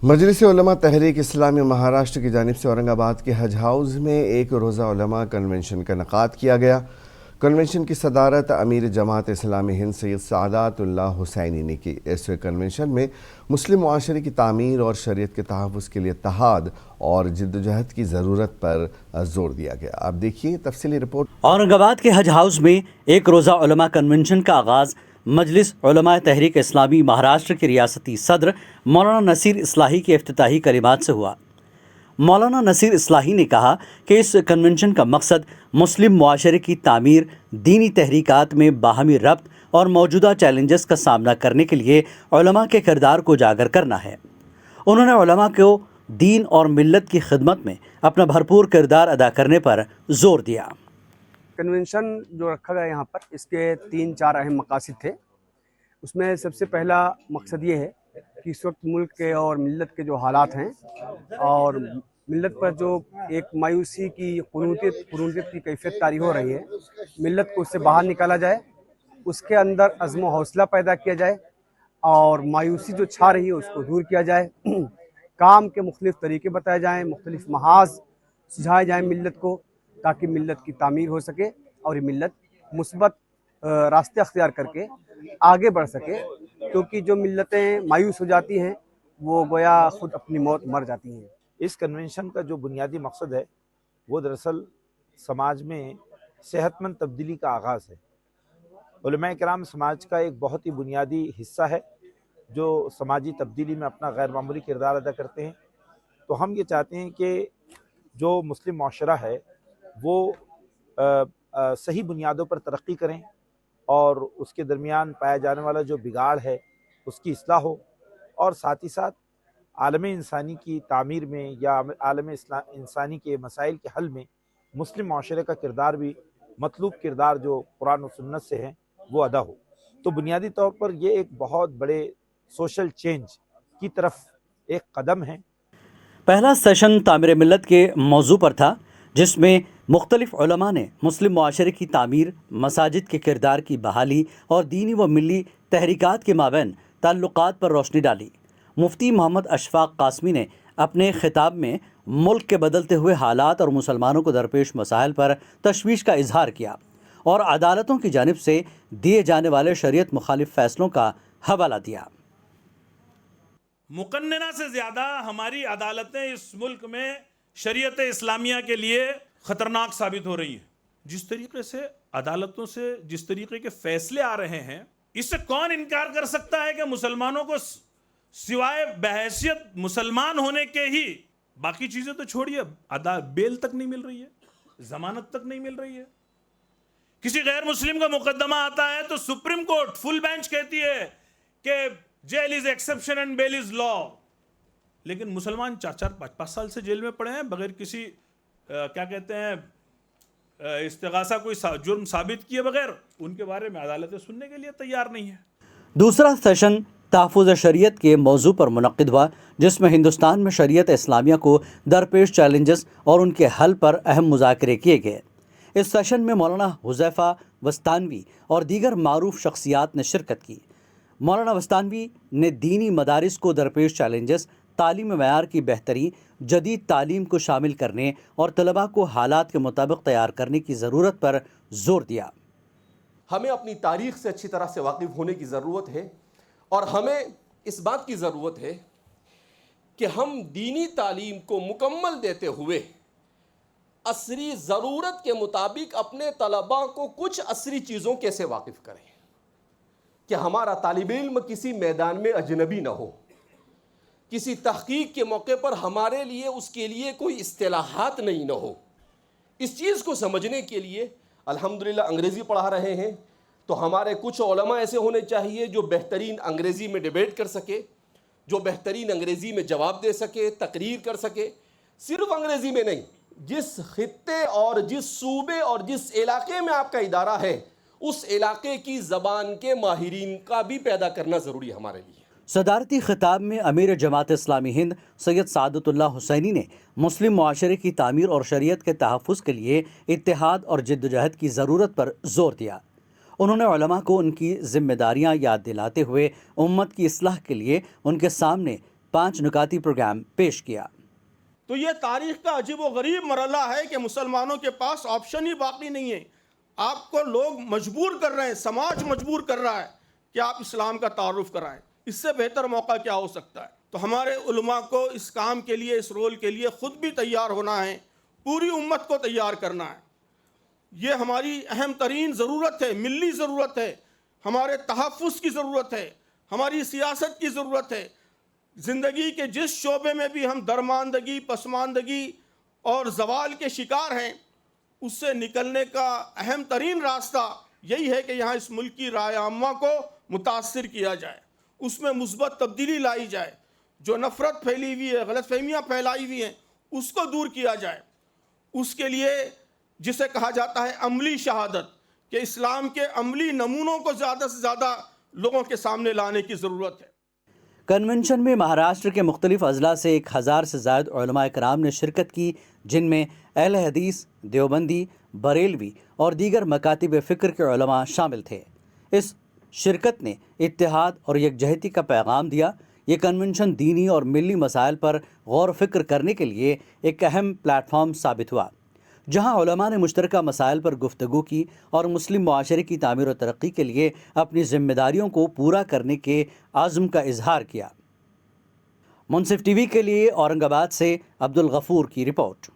مجلس علماء تحریک اسلامی مہاراشٹر کی جانب سے اورنگ آباد کے حج ہاؤس میں ایک روزہ علماء کنونشن کا انعقاد کیا گیا۔ کنونشن کی صدارت امیر جماعت اسلامی ہند سید سعادت اللہ حسینی نے کی۔ اس کنونشن میں مسلم معاشرے کی تعمیر اور شریعت کے تحفظ کے لیے اتحاد اور جدوجہد کی ضرورت پر زور دیا گیا۔ آپ دیکھیے تفصیلی رپورٹ۔ اورنگ آباد کے حج ہاؤس میں ایک روزہ علماء کنونشن کا آغاز مجلس علماء تحریک اسلامی مہاراشٹر کے ریاستی صدر مولانا نصیر اصلاحی کے افتتاحی کلمات سے ہوا۔ مولانا نصیر اصلاحی نے کہا کہ اس کنونشن کا مقصد مسلم معاشرے کی تعمیر، دینی تحریکات میں باہمی ربط اور موجودہ چیلنجز کا سامنا کرنے کے لیے علماء کے کردار کو اجاگر کرنا ہے۔ انہوں نے علماء کو دین اور ملت کی خدمت میں اپنا بھرپور کردار ادا کرنے پر زور دیا۔ کنونشن جو رکھا گیا یہاں پر، اس کے 3-4 اہم مقاصد تھے۔ اس میں سب سے پہلا مقصد یہ ہے کہ اس وقت ملک کے اور ملت کے جو حالات ہیں اور ملت پر جو ایک مایوسی کی قنوطیت کی کیفیت طاری ہو رہی ہے، ملت کو اس سے باہر نکالا جائے، اس کے اندر عزم و حوصلہ پیدا کیا جائے اور مایوسی جو چھا رہی ہے اس کو دور کیا جائے۔ کام کے مختلف طریقے بتائے جائیں، مختلف محاذ سجھائے جائیں ملت کو، تاکہ ملت کی تعمیر ہو سکے اور یہ ملت مثبت راستے اختیار کر کے آگے بڑھ سکے، کیونکہ جو ملتیں مایوس ہو جاتی ہیں وہ گویا خود اپنی موت مر جاتی ہیں۔ اس کنونشن کا جو بنیادی مقصد ہے وہ دراصل سماج میں صحت مند تبدیلی کا آغاز ہے۔ علماء کرام سماج کا ایک بہت ہی بنیادی حصہ ہے جو سماجی تبدیلی میں اپنا غیر معمولی کردار ادا کرتے ہیں۔ تو ہم یہ چاہتے ہیں کہ جو مسلم معاشرہ ہے وہ صحیح بنیادوں پر ترقی کریں اور اس کے درمیان پایا جانے والا جو بگاڑ ہے اس کی اصلاح ہو، اور ساتھ ہی ساتھ عالم انسانی کی تعمیر میں یا عالم انسانی کے مسائل کے حل میں مسلم معاشرے کا کردار بھی مطلوب کردار جو قرآن و سنت سے ہے وہ ادا ہو۔ تو بنیادی طور پر یہ ایک بہت بڑے سوشل چینج کی طرف ایک قدم ہے۔ پہلا سیشن تعمیر ملت کے موضوع پر تھا، جس میں مختلف علماء نے مسلم معاشرے کی تعمیر، مساجد کے کردار کی بحالی اور دینی و ملی تحریکات کے مابین تعلقات پر روشنی ڈالی۔ مفتی محمد اشفاق قاسمی نے اپنے خطاب میں ملک کے بدلتے ہوئے حالات اور مسلمانوں کو درپیش مسائل پر تشویش کا اظہار کیا اور عدالتوں کی جانب سے دیے جانے والے شریعت مخالف فیصلوں کا حوالہ دیا۔ مقننہ سے زیادہ ہماری عدالتیں اس ملک میں شریعت اسلامیہ کے لیے خطرناک ثابت ہو رہی ہیں۔ جس طریقے سے عدالتوں سے جس طریقے کے فیصلے آ رہے ہیں، اس سے کون انکار کر سکتا ہے کہ مسلمانوں کو سوائے بحیثیت مسلمان ہونے کے ہی باقی چیزیں تو چھوڑیے، بیل تک نہیں مل رہی ہے، ضمانت تک نہیں مل رہی ہے۔ کسی غیر مسلم کا مقدمہ آتا ہے تو سپریم کورٹ فل بینچ کہتی ہے کہ جیل از ایکسیپشن اینڈ بیل از لا، لیکن مسلمان 4-5 سال سے جیل میں پڑے ہیں بغیر کسی کیا کہتے ہیں استغاثہ کوئی جرم ثابت کیے بغیر، ان کے بارے میں عدالتیں سننے کے لیے تیار نہیں ہے۔ دوسرا سیشن تحفظ شریعت کے موضوع پر منعقد ہوا، جس میں ہندوستان میں شریعت اسلامیہ کو درپیش چیلنجز اور ان کے حل پر اہم مذاکرے کیے گئے۔ اس سیشن میں مولانا حذیفہ وستانوی اور دیگر معروف شخصیات نے شرکت کی۔ مولانا وستانوی نے دینی مدارس کو درپیش چیلنجز، تعلیم معیار کی بہتری، جدید تعلیم کو شامل کرنے اور طلباء کو حالات کے مطابق تیار کرنے کی ضرورت پر زور دیا۔ ہمیں اپنی تاریخ سے اچھی طرح سے واقف ہونے کی ضرورت ہے، اور ہمیں اس بات کی ضرورت ہے کہ ہم دینی تعلیم کو مکمل دیتے ہوئے عصری ضرورت کے مطابق اپنے طلباء کو کچھ عصری چیزوں کے سے واقف کریں، کہ ہمارا طالب علم کسی میدان میں اجنبی نہ ہو، کسی تحقیق کے موقع پر ہمارے لیے اس کے لیے کوئی اصطلاحات نہیں نہ ہو۔ اس چیز کو سمجھنے کے لیے الحمدللہ انگریزی پڑھا رہے ہیں، تو ہمارے کچھ علماء ایسے ہونے چاہیے جو بہترین انگریزی میں ڈیبیٹ کر سکے، جو بہترین انگریزی میں جواب دے سکے، تقریر کر سکے۔ صرف انگریزی میں نہیں، جس خطے اور جس صوبے اور جس علاقے میں آپ کا ادارہ ہے، اس علاقے کی زبان کے ماہرین کا بھی پیدا کرنا ضروری ہے ہمارے لیے۔ صدارتی خطاب میں امیر جماعت اسلامی ہند سید سعادت اللہ حسینی نے مسلم معاشرے کی تعمیر اور شریعت کے تحفظ کے لیے اتحاد اور جدوجہد کی ضرورت پر زور دیا۔ انہوں نے علماء کو ان کی ذمہ داریاں یاد دلاتے ہوئے امت کی اصلاح کے لیے ان کے سامنے 5 نکاتی پروگرام پیش کیا۔ تو یہ تاریخ کا عجیب و غریب مرحلہ ہے کہ مسلمانوں کے پاس آپشن ہی باقی نہیں ہے۔ آپ کو لوگ مجبور کر رہے ہیں، سماج مجبور کر رہا ہے کہ آپ اسلام کا تعارف کرائیں۔ اس سے بہتر موقع کیا ہو سکتا ہے؟ تو ہمارے علماء کو اس کام کے لیے، اس رول کے لیے خود بھی تیار ہونا ہے، پوری امت کو تیار کرنا ہے۔ یہ ہماری اہم ترین ضرورت ہے، ملی ضرورت ہے، ہمارے تحفظ کی ضرورت ہے، ہماری سیاست کی ضرورت ہے۔ زندگی کے جس شعبے میں بھی ہم درماندگی، پسماندگی اور زوال کے شکار ہیں، اس سے نکلنے کا اہم ترین راستہ یہی ہے کہ یہاں اس ملک کی رائے عامہ کو متاثر کیا جائے، اس میں مثبت تبدیلی لائی جائے، جو نفرت پھیلی ہوئی ہے، غلط فہمیاں پھیلائی ہوئی ہیں، اس کو دور کیا جائے۔ اس کے لیے جسے کہا جاتا ہے عملی شہادت، کہ اسلام کے عملی نمونوں کو زیادہ سے زیادہ لوگوں کے سامنے لانے کی ضرورت ہے۔ کنونشن میں مہاراشٹر کے مختلف اضلاع سے 1000 سے زائد علماء کرام نے شرکت کی، جن میں اہل حدیث، دیوبندی، بریلوی اور دیگر مکاتب فکر کے علماء شامل تھے۔ اس شرکت نے اتحاد اور یکجہتی کا پیغام دیا۔ یہ کنونشن دینی اور ملی مسائل پر غور و فکر کرنے کے لیے ایک اہم پلیٹ فارم ثابت ہوا، جہاں علماء نے مشترکہ مسائل پر گفتگو کی اور مسلم معاشرے کی تعمیر و ترقی کے لیے اپنی ذمہ داریوں کو پورا کرنے کے عزم کا اظہار کیا۔ منصف ٹی وی کے لیے اورنگ آباد سے عبد الغفور کی رپورٹ۔